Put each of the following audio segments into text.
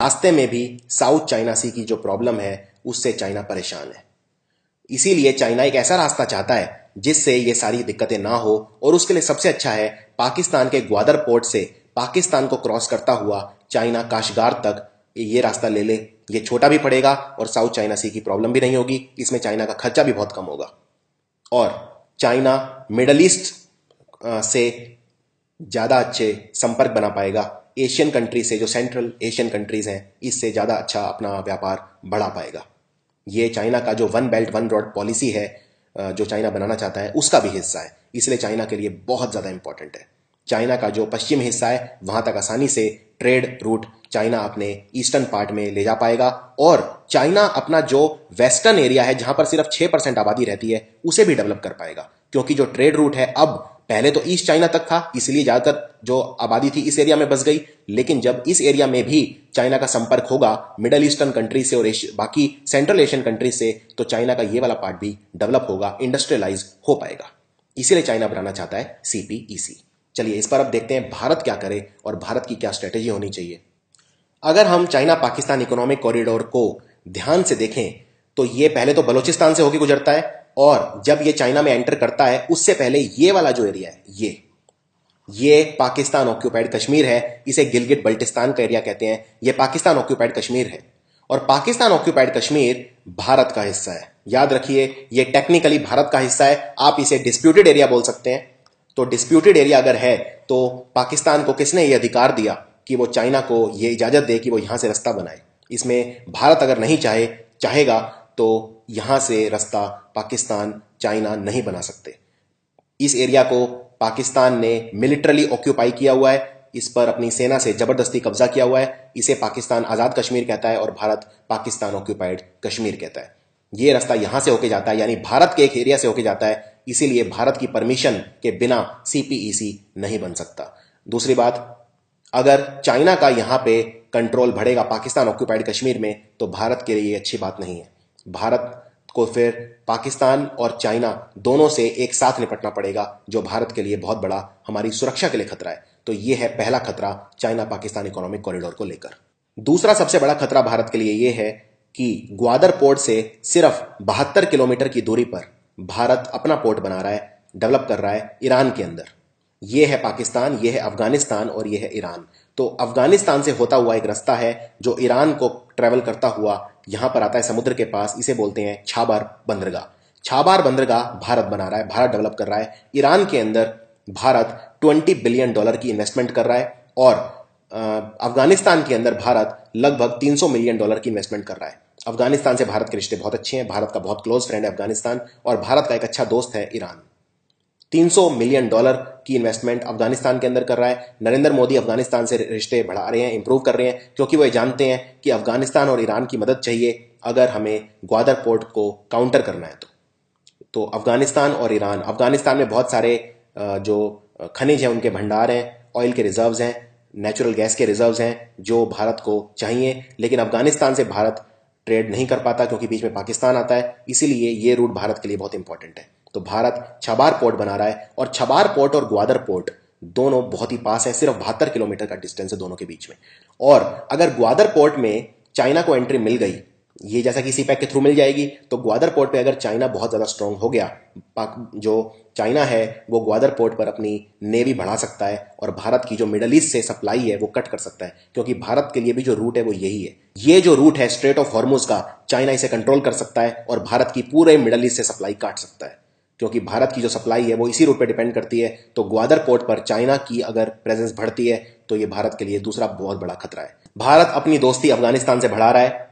रास्ते में भी साउथ चाइना सी की जो प्रॉब्लम है उससे चाइना परेशान है। इसीलिए चाइना एक ऐसा रास्ता चाहता है जिससे ये सारी दिक्कतें ना हो, और उसके लिए सबसे अच्छा है पाकिस्तान के ग्वादर पोर्ट से पाकिस्तान को क्रॉस करता हुआ चाइना काशगार तक ये रास्ता ले ले। ये छोटा भी पड़ेगा और साउथ चाइना सी की प्रॉब्लम भी नहीं होगी, इसमें चाइना का खर्चा भी बहुत कम होगा, और चाइना मिडल ईस्ट से ज्यादा अच्छे संपर्क बना पाएगा एशियन कंट्री से, जो सेंट्रल एशियन कंट्रीज हैं, इससे ज्यादा अच्छा अपना व्यापार बढ़ा पाएगा। ये चाइना का जो one belt one road policy है जो चाइना बनाना चाहता है उसका भी हिस्सा है, इसलिए चाइना के लिए बहुत ज्यादा इंपॉर्टेंट है। चाइना का जो पश्चिम हिस्सा है वहां तक आसानी से ट्रेड रूट चाइना अपने ईस्टर्न पार्ट में ले जा पाएगा, और चाइना अपना जो वेस्टर्न एरिया है जहां पर सिर्फ 6% आबादी रहती है उसे भी डेवलप कर पाएगा, क्योंकि जो ट्रेड रूट है अब पहले तो ईस्ट चाइना तक था, इसलिए ज्यादातर जो आबादी थी इस एरिया में बस गई, लेकिन जब इस एरिया में भी चाइना का संपर्क होगा मिडल ईस्टर्न कंट्री से और बाकी सेंट्रल एशियन कंट्री से, तो चाइना का ये वाला पार्ट भी डेवलप होगा, इंडस्ट्रियलाइज हो पाएगा। इसीलिए चाइना बनाना चाहता है सीपीईसी। चलिए इस पर अब देखते हैं भारत क्या करे और भारत की क्या स्ट्रेटेजी होनी चाहिए। अगर हम चाइना पाकिस्तान इकोनॉमिक कॉरिडोर को ध्यान से देखें तो ये पहले तो बलूचिस्तान से होकर गुजरता है, और जब ये चाइना में एंटर करता है उससे पहले ये वाला जो एरिया है ये पाकिस्तान ऑक्यूपाइड कश्मीर है, इसे गिलगिट बल्टिस्तान का एरिया कहते हैं। ये पाकिस्तान ऑक्यूपाइड कश्मीर है, और पाकिस्तान ऑक्यूपाइड कश्मीर भारत का हिस्सा है। याद रखिए ये टेक्निकली भारत का हिस्सा है, आप इसे डिस्प्यूटेड एरिया बोल सकते हैं। तो डिस्प्यूटेड एरिया अगर है तो पाकिस्तान को किसने ये अधिकार दिया कि वो चाइना को ये इजाजत दे कि वो यहां से रास्ता बनाए? इसमें भारत अगर नहीं चाहेगा तो यहां से रास्ता पाकिस्तान चाइना नहीं बना सकते। इस एरिया को पाकिस्तान ने मिलिटरली ऑक्यूपाई किया हुआ है, इस पर अपनी सेना से जबरदस्ती कब्जा किया हुआ है। इसे पाकिस्तान आजाद कश्मीर कहता है और भारत पाकिस्तान ऑक्यूपाइड कश्मीर कहता है। ये रास्ता यहां से होके जाता है, यानी भारत के एक एरिया से होके जाता है, इसीलिए भारत की परमिशन के बिना सीपीईसी नहीं बन सकता। दूसरी बात, अगर चाइना का यहां पे कंट्रोल बढ़ेगा पाकिस्तान ऑक्यूपाइड कश्मीर में तो भारत के लिए ये अच्छी बात नहीं है। भारत को फिर पाकिस्तान और चाइना दोनों से एक साथ निपटना पड़ेगा, जो भारत के लिए बहुत बड़ा हमारी सुरक्षा के लिए खतरा है। तो यह है पहला खतरा चाइना पाकिस्तान इकोनॉमिक कॉरिडोर को लेकर। दूसरा सबसे बड़ा खतरा भारत के लिए यह है कि ग्वादर पोर्ट से सिर्फ 72 किलोमीटर की दूरी पर भारत अपना पोर्ट बना रहा है, डेवलप कर रहा है ईरान के अंदर। यह है पाकिस्तान, यह है अफगानिस्तान और यह है ईरान। तो अफगानिस्तान से होता हुआ एक रास्ता है जो ईरान को ट्रेवल करता हुआ यहां पर आता है समुद्र के पास, इसे बोलते हैं छाबार बंदरगाह। छाबार बंदरगाह भारत बना रहा है, भारत डेवलप कर रहा है। ईरान के अंदर भारत $20 बिलियन की इन्वेस्टमेंट कर रहा है, और अफगानिस्तान के अंदर भारत लगभग $300 मिलियन की इन्वेस्टमेंट कर रहा है। अफगानिस्तान से भारत के रिश्ते बहुत अच्छे हैं, भारत का बहुत क्लोज फ्रेंड है अफगानिस्तान, और भारत का एक अच्छा दोस्त है ईरान। $300 मिलियन की इन्वेस्टमेंट अफगानिस्तान के अंदर कर रहा है। नरेंद्र मोदी अफगानिस्तान से रिश्ते बढ़ा रहे हैं, इंप्रूव कर रहे हैं, क्योंकि वो जानते हैं कि अफगानिस्तान और ईरान की मदद चाहिए अगर हमें ग्वादर पोर्ट को काउंटर करना है। तो अफगानिस्तान और ईरान, अफगानिस्तान में बहुत सारे जो खनिज हैं उनके भंडार हैं, ऑयल के रिजर्व्स हैं, नेचुरल गैस के रिजर्व्स हैं जो भारत को चाहिए, लेकिन अफगानिस्तान से भारत ट्रेड नहीं कर पाता क्योंकि बीच में पाकिस्तान आता है, इसीलिए ये रूट भारत के लिए बहुत इंपॉर्टेंट है। तो भारत छबार पोर्ट बना रहा है, और छबार पोर्ट और ग्वादर पोर्ट दोनों बहुत ही पास है, सिर्फ 72 किलोमीटर का डिस्टेंस है दोनों के बीच में। और अगर ग्वादर पोर्ट में चाइना को एंट्री मिल गई, ये जैसा कि सीपैक के थ्रू मिल जाएगी, तो ग्वादर पोर्ट पे अगर चाइना बहुत ज्यादा स्ट्रांग हो गया, जो चाइना है वो ग्वादर पोर्ट पर अपनी नेवी बढ़ा सकता है और भारत की जो मिडल ईस्ट से सप्लाई है वो कट कर सकता है, क्योंकि भारत के लिए भी जो रूट है वो यही है। ये जो रूट है स्ट्रेट ऑफ हॉर्मुज का, चाइना इसे कंट्रोल कर सकता है और भारत की पूरे मिडल ईस्ट से सप्लाई काट सकता है, क्योंकि भारत की जो सप्लाई है वो इसी रूट पे डिपेंड करती है। तो ग्वादर पोर्ट पर चाइना की अगर प्रेजेंस बढ़ती है तो ये भारत के लिए दूसरा बहुत बड़ा खतरा है। भारत अपनी दोस्ती अफगानिस्तान से बढ़ा रहा है,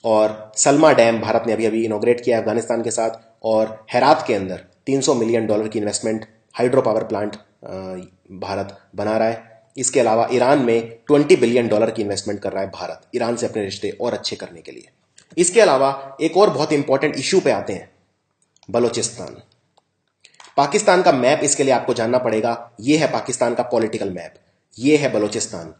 और सलमा डैम भारत ने अभी अभी इनोग्रेट किया है अफगानिस्तान के साथ, और हेरात के अंदर $300 मिलियन की investment, hydro power plant Bharat बना रहा है। इसके अलावा ईरान में $20 बिलियन की इन्वेस्टमेंट कर रहा है भारत, ईरान से अपने रिश्ते और अच्छे करने के लिए। इसके अलावा एक और बहुत इंपॉर्टेंट इश्यू पे आते हैं, बलोचिस्तान। पाकिस्तान का मैप इसके लिए आपको जानना पड़ेगा। यह है पाकिस्तान का पॉलिटिकल मैप, यह है बलोचिस्तान।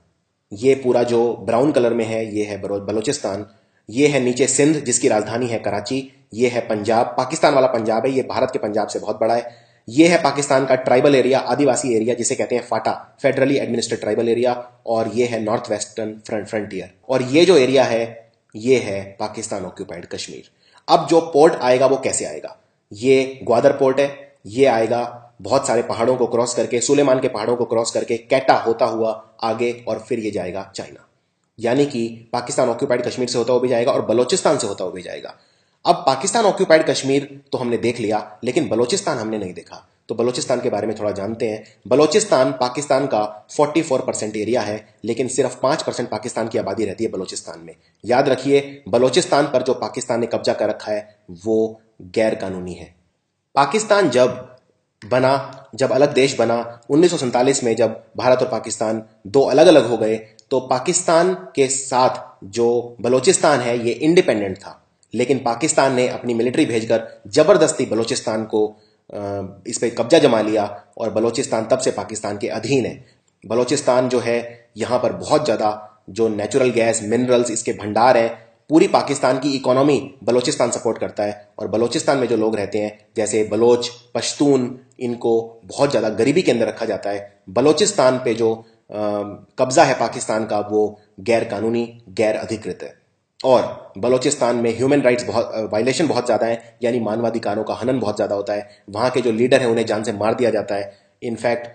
ये पूरा जो ब्राउन कलर में है ये है बलोचिस्तान। ये है नीचे सिंध जिसकी राजधानी है कराची। ये है पंजाब, पाकिस्तान वाला पंजाब है, ये भारत के पंजाब से बहुत बड़ा है। ये है पाकिस्तान का ट्राइबल एरिया, आदिवासी एरिया जिसे कहते हैं फाटा, फेडरली एडमिनिस्ट्रेड ट्राइबल एरिया, और ये है नॉर्थ वेस्टर्न फ्रंटियर, और ये जो एरिया है ये है पाकिस्तान ऑक्यूपाइड कश्मीर। अब जो पोर्ट आएगा वो कैसे आएगा? ये ग्वादर पोर्ट है, ये आएगा बहुत सारे पहाड़ों को क्रॉस करके, सुलेमान के पहाड़ों को क्रॉस करके, कैटा होता हुआ आगे, और फिर ये जाएगा चाइना। यानी कि पाकिस्तान ऑक्यूपाइड कश्मीर से होता हुआ भी जाएगा और बलोचिस्तान से होता हुआ भी जाएगा। अब पाकिस्तान ऑक्यूपाइड कश्मीर तो हमने देख लिया, लेकिन बलोचिस्तान हमने नहीं देखा। तो बलोचिस्तान के बारे में थोड़ा जानते हैं। बलोचिस्तान पाकिस्तान का 44% एरिया है, लेकिन सिर्फ 5% पाकिस्तान की आबादी रहती है बलोचिस्तान में। याद रखिए, बलोचिस्तान पर जो पाकिस्तान ने कब्जा कर रखा है वो गैर कानूनी है। पाकिस्तान जब अलग देश बना 1947 में, जब भारत और पाकिस्तान दो अलग अलग हो गए, तो पाकिस्तान के साथ जो बलोचिस्तान है ये इंडिपेंडेंट था, लेकिन पाकिस्तान ने अपनी मिलिट्री भेजकर जबरदस्ती बलोचिस्तान को इस पे कब्जा जमा लिया, और बलोचिस्तान तब से पाकिस्तान के अधीन है। बलोचिस्तान जो है, यहाँ पर बहुत ज़्यादा जो नेचुरल गैस, मिनरल्स, इसके भंडार हैं। पूरी पाकिस्तान की इकोनॉमी बलोचिस्तान सपोर्ट करता है, और बलोचिस्तान में जो लोग रहते हैं जैसे बलोच, पश्तून, इनको बहुत ज़्यादा गरीबी के अंदर रखा जाता है। बलोचिस्तान पे जो कब्जा है पाकिस्तान का वो गैर कानूनी, गैर अधिकृत है, और बलोचिस्तान में ह्यूमन राइट्स वायलेशन बहुत ज़्यादा है, यानी मानवाधिकारों का हनन बहुत ज़्यादा होता है। वहाँ के जो लीडर हैं उन्हें जान से मार दिया जाता है। इनफैक्ट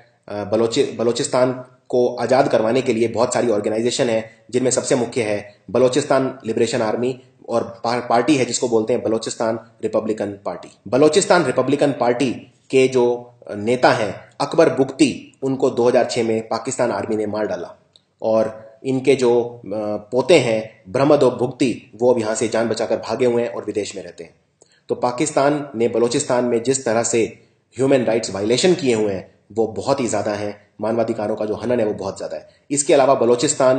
बलोचिस्तान को आज़ाद करवाने के लिए बहुत सारी ऑर्गेनाइजेशन है, जिनमें सबसे मुख्य है बलोचिस्तान लिबरेशन आर्मी, और पार्टी है जिसको बोलते हैं Balochistan Republican party. Balochistan Republican party के जो नेता हैं अकबर बुगती, उनको 2006 में पाकिस्तान आर्मी ने मार डाला, और इनके जो पोते हैं ब्रह्मदो भुगती, वो अब यहाँ से जान बचाकर भागे हुए हैं और विदेश में रहते हैं। तो पाकिस्तान ने बलोचिस्तान में जिस तरह से ह्यूमन राइट्स वायलेशन किए हुए हैं वो बहुत ही ज़्यादा हैं। मानवाधिकारों का जो हनन है वो बहुत ज़्यादा है। इसके अलावा बलोचिस्तान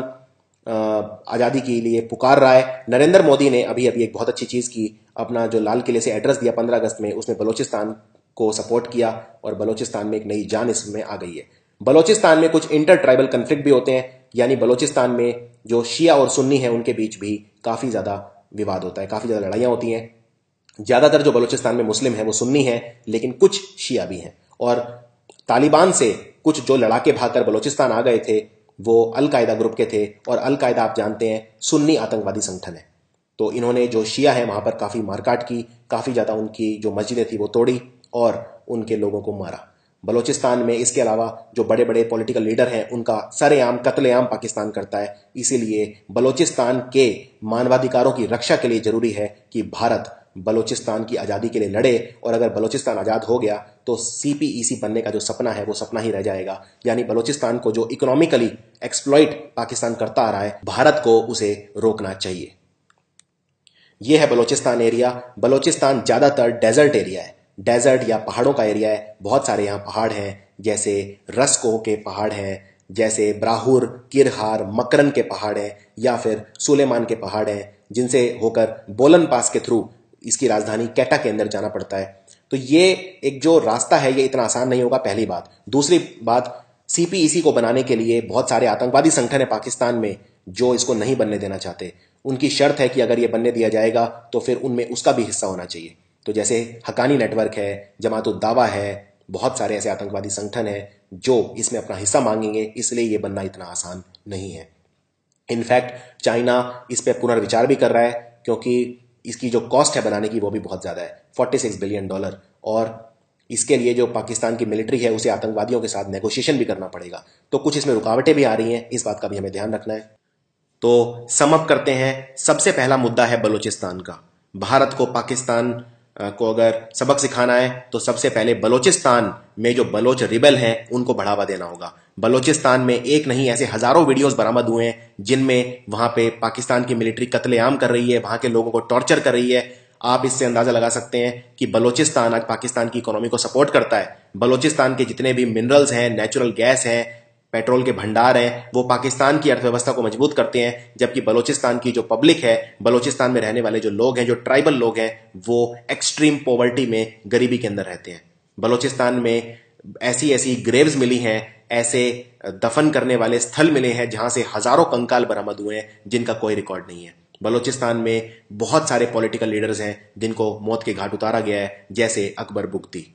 आज़ादी के लिए पुकार रहा है। नरेंद्र मोदी ने अभी एक बहुत अच्छी चीज़ की, अपना जो लाल किले से एड्रेस दिया 15 अगस्त में, उसमें बलोचिस्तान को सपोर्ट किया, और बलोचिस्तान में एक नई जान इसमें आ गई है। बलोचिस्तान में कुछ इंटर ट्राइबल कन्फ्लिक्ट भी होते हैं, यानी बलोचिस्तान में जो शिया और सुन्नी है उनके बीच भी काफ़ी ज़्यादा विवाद होता है, काफ़ी ज़्यादा लड़ाइयाँ होती हैं। ज़्यादातर जो बलोचिस्तान में मुस्लिम है वो सुन्नी है, लेकिन कुछ शिया भी हैं। और तालिबान से कुछ जो लड़ाके भागकर बलोचिस्तान आ गए थे वो अल-कायदा ग्रुप के थे, और अल-कायदा आप जानते हैं सुन्नी आतंकवादी संगठन है। तो इन्होंने जो शिया है वहाँ पर काफ़ी मारकाट की, काफ़ी ज़्यादा उनकी जो मस्जिदें थी वो तोड़ी और उनके लोगों को मारा। बलोचिस्तान में इसके अलावा जो बड़े बड़े पॉलिटिकल लीडर हैं उनका सरेआम कत्लेआम पाकिस्तान करता है। इसीलिए बलोचिस्तान के मानवाधिकारों की रक्षा के लिए जरूरी है कि भारत बलोचिस्तान की आज़ादी के लिए लड़े, और अगर बलोचिस्तान आज़ाद हो गया तो CPEC बनने का जो सपना है वो सपना ही रह जाएगा। यानी बलोचिस्तान को जो इकोनॉमिकली एक्सप्लॉइट पाकिस्तान करता आ रहा है, भारत को उसे रोकना चाहिए। यह है बलोचिस्तान एरिया। बलोचिस्तान ज़्यादातर डेजर्ट एरिया है, डेजर्ट या पहाड़ों का एरिया है। बहुत सारे यहाँ पहाड़ हैं, जैसे रस्को के पहाड़ हैं, जैसे ब्राहुर, किरहार, मकरन के पहाड़ हैं, या फिर सुलेमान के पहाड़ हैं, जिनसे होकर बोलन पास के थ्रू इसकी राजधानी कैटा के अंदर जाना पड़ता है। तो ये एक जो रास्ता है ये इतना आसान नहीं होगा, पहली बात। दूसरी बात, CPEC को बनाने के लिए बहुत सारे आतंकवादी संगठन है पाकिस्तान में जो इसको नहीं बनने देना चाहते। उनकी शर्त है कि अगर ये बनने दिया जाएगा तो फिर उनमें उसका भी हिस्सा होना चाहिए। तो जैसे हकानी नेटवर्क है, जमात-उद-दावा है, बहुत सारे ऐसे आतंकवादी संगठन हैं जो इसमें अपना हिस्सा मांगेंगे, इसलिए ये बनना इतना आसान नहीं है। इनफैक्ट चाइना इस पर पुनर्विचार भी कर रहा है, क्योंकि इसकी जो कॉस्ट है बनाने की वो भी बहुत ज़्यादा है, $46 बिलियन, और इसके लिए जो पाकिस्तान की मिलिट्री है उसे आतंकवादियों के साथ नेगोशिएशन भी करना पड़ेगा। तो कुछ इसमें रुकावटें भी आ रही हैं, इस बात का भी हमें ध्यान रखना है। तो सम अप करते हैं। सबसे पहला मुद्दा है बलोचिस्तान का। भारत को पाकिस्तान को अगर सबक सिखाना है तो सबसे पहले बलोचिस्तान में जो बलोच रिबेल हैं उनको बढ़ावा देना होगा। बलोचिस्तान में एक नहीं, ऐसे हजारों वीडियोस बरामद हुए हैं जिनमें वहां पे पाकिस्तान की मिलिट्री कत्लेआम कर रही है, वहां के लोगों को टॉर्चर कर रही है। आप इससे अंदाजा लगा सकते हैं कि बलोचिस्तान आज पाकिस्तान की इकोनॉमी को सपोर्ट करता है। बलोचिस्तान के जितने भी मिनरल्स हैं, नेचुरल गैस हैं, पेट्रोल के भंडार हैं, वो पाकिस्तान की अर्थव्यवस्था को मजबूत करते हैं। जबकि बलोचिस्तान की जो पब्लिक है, बलोचिस्तान में रहने वाले जो लोग हैं, जो ट्राइबल लोग हैं, वो एक्सट्रीम पॉवर्टी में, गरीबी के अंदर रहते हैं। बलोचिस्तान में ऐसी ऐसी ग्रेव्स मिली हैं, ऐसे दफन करने वाले स्थल मिले हैं जहां से हजारों कंकाल बरामद हुए हैं जिनका कोई रिकॉर्ड नहीं है। बलोचिस्तान में बहुत सारे पॉलिटिकल लीडर्स हैं जिनको मौत के घाट उतारा गया है, जैसे अकबर बुगती।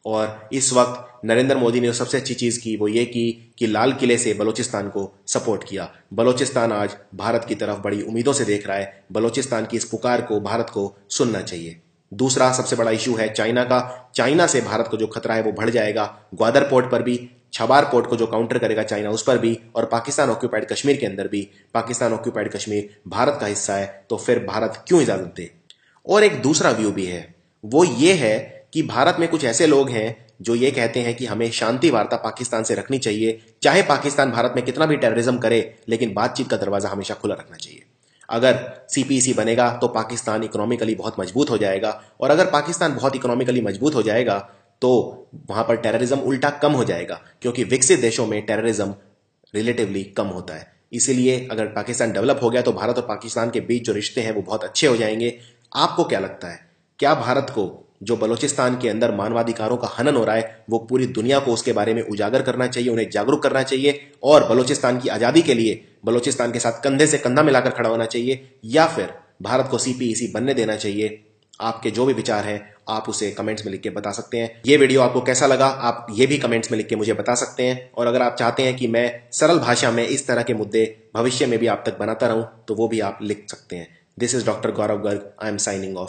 और इस वक्त नरेंद्र मोदी ने सबसे अच्छी चीज की वो ये की कि लाल किले से बलूचिस्तान को सपोर्ट किया। बलूचिस्तान आज भारत की तरफ बड़ी उम्मीदों से देख रहा है। बलूचिस्तान की इस पुकार को भारत को सुनना चाहिए। दूसरा सबसे बड़ा इशू है चाइना का। चाइना से भारत को जो खतरा है वो बढ़ जाएगा। ग्वादर पोर्ट पर भी, छबार पोर्ट को जो काउंटर करेगा चाइना उस पर भी, और पाकिस्तान ऑक्यूपाइड कश्मीर के अंदर भी। पाकिस्तान ऑक्यूपाइड कश्मीर भारत का हिस्सा है, तो फिर भारत क्यों इजाजत दे। और एक दूसरा व्यू भी है, वो ये है कि भारत में कुछ ऐसे लोग हैं जो ये कहते हैं कि हमें शांति वार्ता पाकिस्तान से रखनी चाहिए। चाहे पाकिस्तान भारत में कितना भी टेररिज्म करे, लेकिन बातचीत का दरवाजा हमेशा खुला रखना चाहिए। अगर सीपीईसी बनेगा तो पाकिस्तान इकोनॉमिकली बहुत मजबूत हो जाएगा, और अगर पाकिस्तान बहुत इकोनॉमिकली मजबूत हो जाएगा तो वहां पर टेररिज्म उल्टा कम हो जाएगा, क्योंकि विकसित देशों में टेररिज्म रिलेटिवली कम होता है। इसीलिए अगर पाकिस्तान डेवलप हो गया तो भारत और पाकिस्तान के बीच जो रिश्ते हैं वो बहुत अच्छे हो जाएंगे। आपको क्या लगता है, क्या भारत को जो बलूचिस्तान के अंदर मानवाधिकारों का हनन हो रहा है वो पूरी दुनिया को उसके बारे में उजागर करना चाहिए, उन्हें जागरूक करना चाहिए, और बलूचिस्तान की आजादी के लिए बलूचिस्तान के साथ कंधे से कंधा मिलाकर खड़ा होना चाहिए, या फिर भारत को सीपीईसी बनने देना चाहिए? आपके जो भी विचार हैं आप उसे कमेंट्स में लिख के बता सकते हैं। ये वीडियो आपको कैसा लगा आप ये भी कमेंट्स में लिख के मुझे बता सकते हैं। और अगर आप चाहते हैं कि मैं सरल भाषा में इस तरह के मुद्दे भविष्य में भी आप तक बनाता रहूं तो वो भी आप लिख सकते हैं। This is doctor Gaurav Garg. I am signing off.